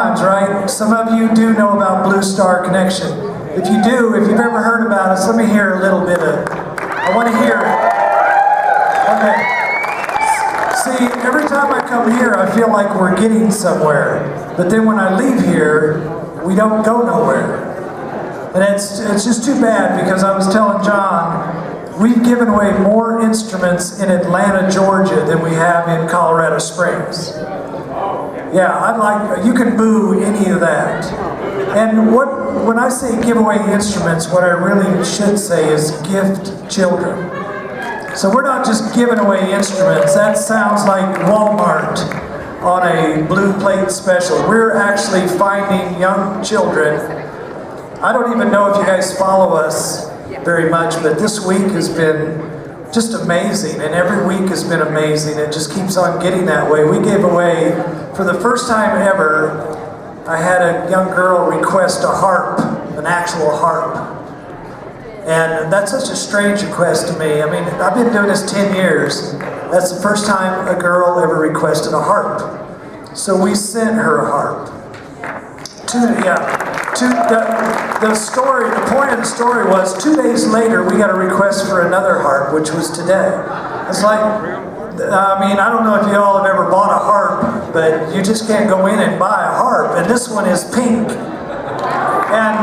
Right? Some of you do know about Blue Star Connection. If you do, if you've ever heard about us, let me hear a little bit of, I want to hear it. Okay. See, every time I come here, I feel like we're getting somewhere. But then when I leave here, we don't go nowhere. And it's just too bad, because I was telling John, we've given away more instruments in Atlanta, Georgia than we have in Colorado Springs. Yeah, you can boo any of that. And when I say give away instruments, what I really should say is gift children. So we're not just giving away instruments. That sounds like Walmart on a blue plate special. We're actually finding young children. I don't even know if you guys follow us very much, but this week has been just amazing, and every week has been amazing. It just keeps on getting that way. We gave away, for the first time ever, I had a young girl request a harp, an actual harp. And that's such a strange request to me. I mean, I've been doing this 10 years. That's the first time a girl ever requested a harp. So we sent her a harp. The point of the story was 2 days later we got a request for another harp, which was today. It's like, I don't know if you all have ever bought a harp, but you just can't go in and buy a harp, and this one is pink. And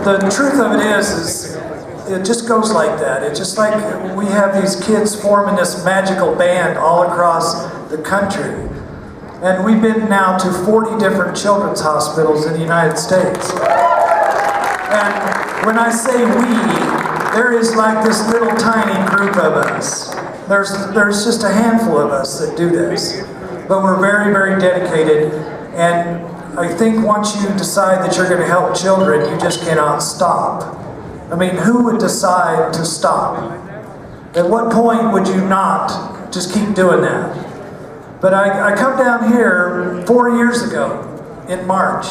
the truth of it is it just goes like that. It's just like we have these kids forming this magical band all across the country. And we've been now to 40 different children's hospitals in the United States. And when I say we, there is like this little tiny group of us. There's just a handful of us that do this. But we're very, very dedicated. And I think once you decide that you're going to help children, you just cannot stop. I mean, who would decide to stop? At what point would you not just keep doing that? But I come down here 4 years ago in March,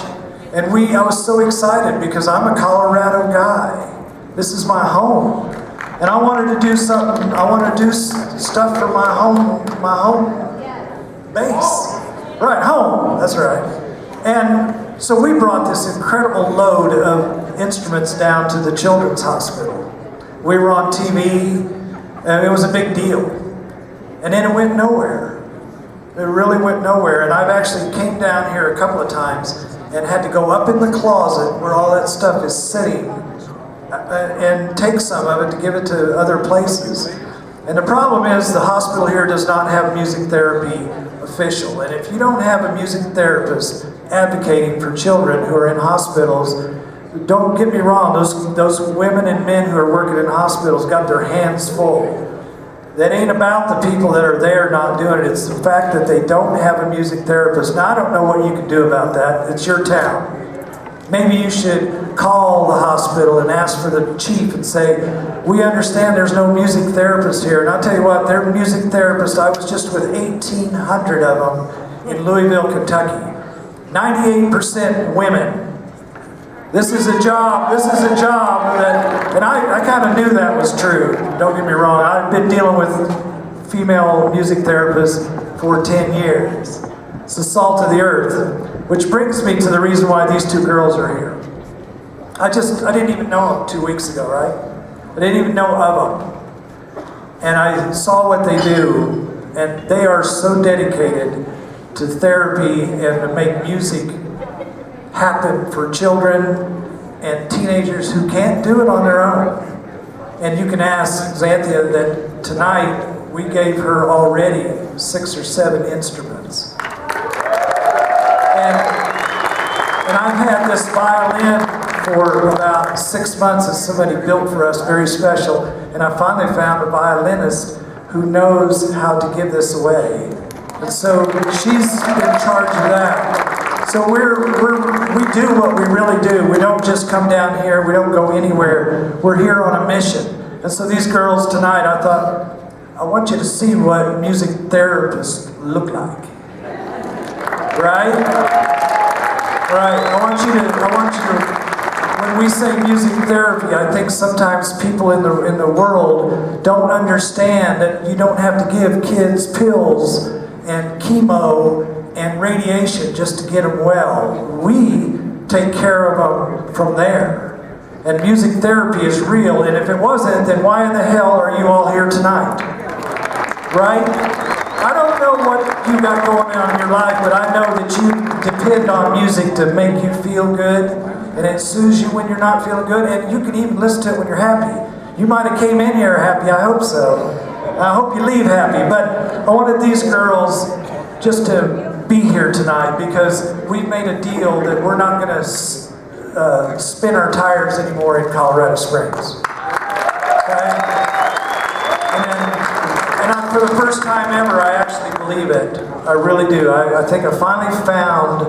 and I was so excited because I'm a Colorado guy. This is my home. And I wanted to do something, I want to do stuff for my home base. Right, home, that's right. And so we brought this incredible load of instruments down to the children's hospital. We were on TV, and it was a big deal. And then it went nowhere. It really went nowhere, and I've actually came down here a couple of times and had to go up in the closet where all that stuff is sitting and take some of it to give it to other places. And the problem is the hospital here does not have music therapy official, and if you don't have a music therapist advocating for children who are in hospitals, don't get me wrong, those women and men who are working in hospitals got their hands full. That ain't about the people that are there not doing it. It's the fact that they don't have a music therapist. Now, I don't know what you can do about that. It's your town. Maybe you should call the hospital and ask for the chief and say, we understand there's no music therapist here. And I'll tell you what, their music therapist, I was just with 1,800 of them in Louisville, Kentucky. 98% women. This is a job that, and I kind of knew that was true, don't get me wrong. I've been dealing with female music therapists for 10 years. It's the salt of the earth, which brings me to the reason why these two girls are here. I didn't even know them 2 weeks ago, right? I didn't even know of them. And I saw what they do, and they are so dedicated to therapy and to make music happen for children and teenagers who can't do it on their own. And you can ask Xanthe that tonight we gave her already 6 or 7 instruments. And I've had this violin for about 6 months that somebody built for us, very special, and I finally found a violinist who knows how to give this away. And so she's in charge of that. So we do what we really do. We don't just come down here. We don't go anywhere. We're here on a mission. And so these girls tonight, I thought, I want you to see what music therapists look like. Right? Right. I want you to, when we say music therapy, I think sometimes people in the world don't understand that you don't have to give kids pills and chemo and radiation just to get them well. We take care of them from there. And music therapy is real, and if it wasn't, then why in the hell are you all here tonight? Right? I don't know what you got going on in your life, but I know that you depend on music to make you feel good, and it soothes you when you're not feeling good, and you can even listen to it when you're happy. You might have came in here happy, I hope so. I hope you leave happy, but I wanted these girls just to be here tonight because we've made a deal that we're not going to spin our tires anymore in Colorado Springs. Okay? And for the first time ever, I actually believe it. I really do. I think I finally found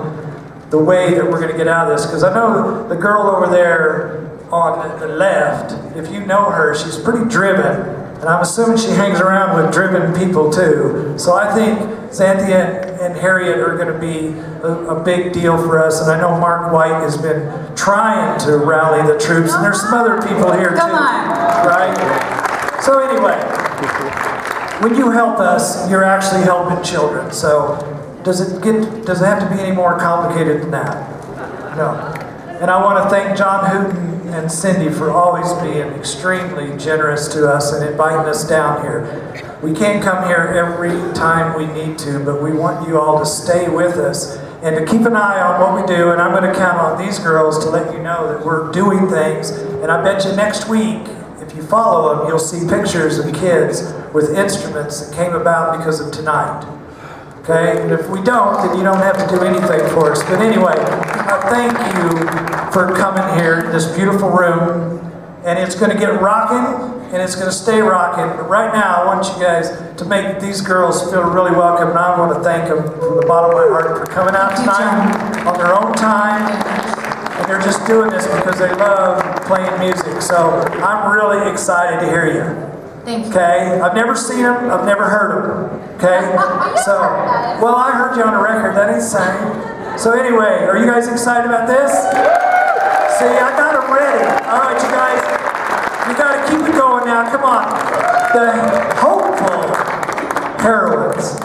the way that we're going to get out of this, because I know the girl over there on the left, if you know her, she's pretty driven. And I'm assuming she hangs around with driven people too. So I think Xanthe and Harriet are going to be a big deal for us. And I know Mark White has been trying to rally the troops. And there's some other people here too. Come on. Right? So anyway, when you help us, you're actually helping children. So does it have to be any more complicated than that? No. And I want to thank John Hooten and Cindy for always being extremely generous to us and inviting us down here. We can't come here every time we need to, but we want you all to stay with us and to keep an eye on what we do. And I'm going to count on these girls to let you know that we're doing things. And I bet you next week, if you follow them, you'll see pictures of kids with instruments that came about because of tonight. Okay? And if we don't, then you don't have to do anything for us. But anyway, I thank you for coming here in this beautiful room. And it's going to get rocking, and it's going to stay rocking. But right now, I want you guys to make these girls feel really welcome. And I want to thank them from the bottom of my heart for coming out tonight on their own time. And they're just doing this because they love playing music. So I'm really excited to hear you. Thank you. Okay? I've never seen them. I've never heard them. Okay? So, well, I heard you on the record. That ain't saying. So anyway, are you guys excited about this? See, I got them ready. All right, you guys. You got to keep it going now. Come on. The Hopeful Heroines.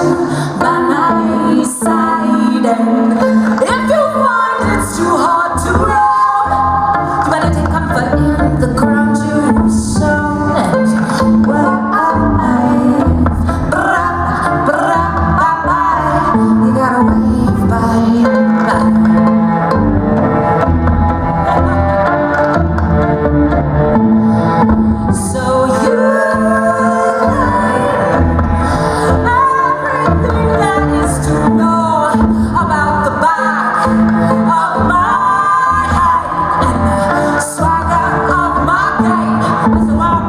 you by my side. And if you find it's too hard to roll, you better take comfort in the ground you've sown. And well, you gotta wave bye-bye. So you everything that is to know about the back of my head and the swagger of my game as I walk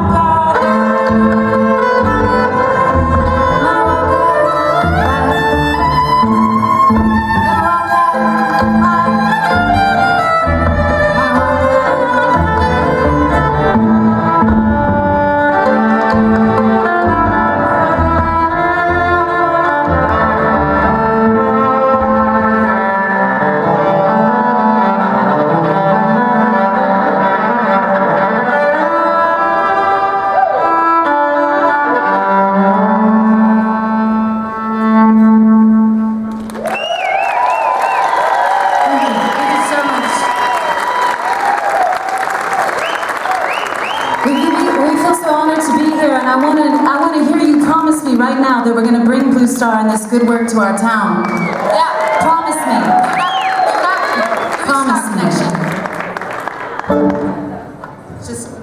right now that we're going to bring Blue Star and this good work to our town. Yeah, promise me. Promise me. Just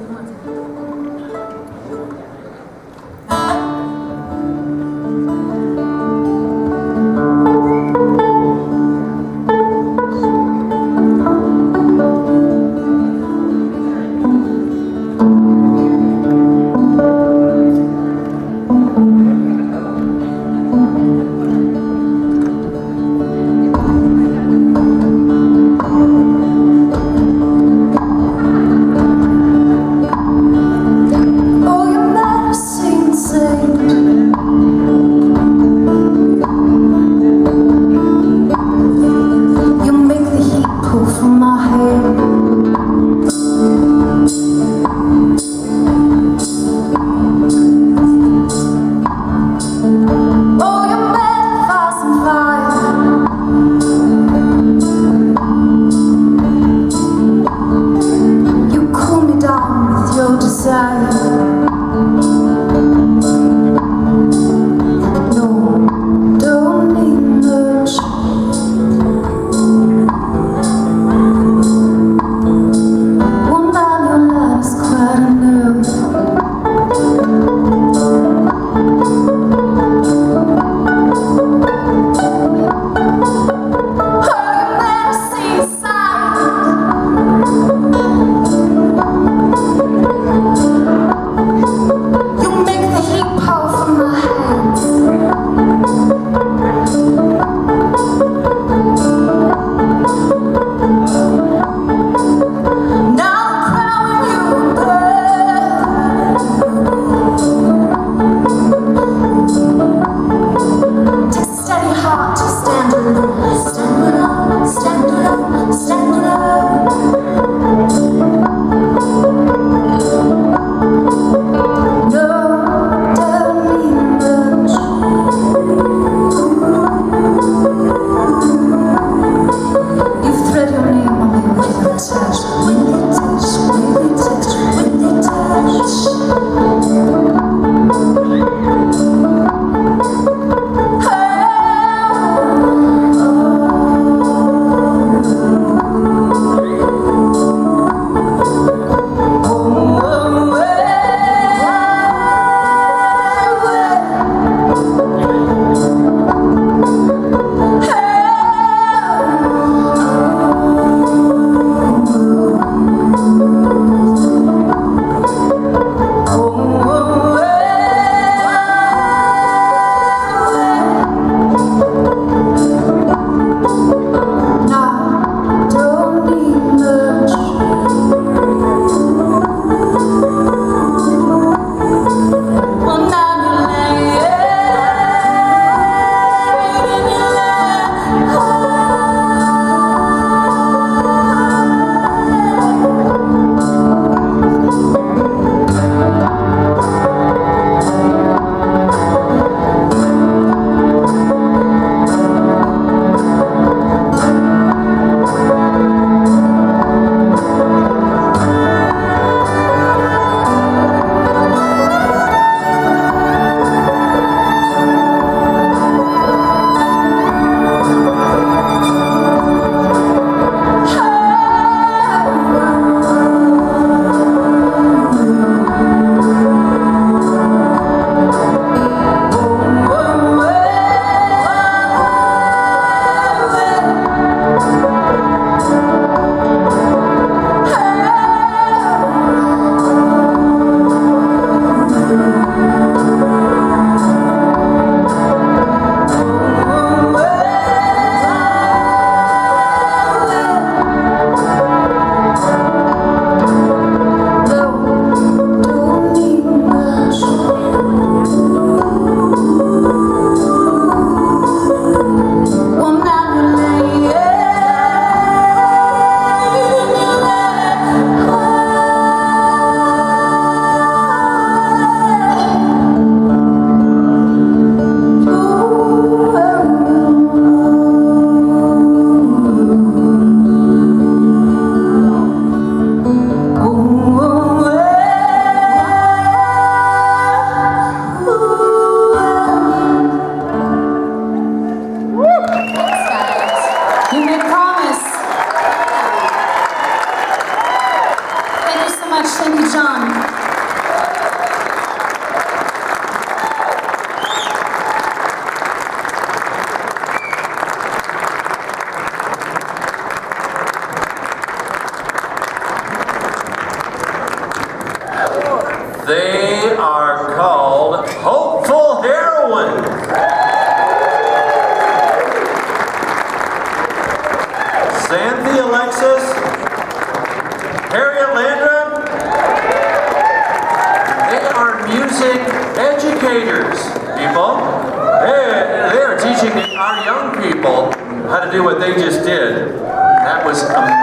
do what they just did, that was amazing.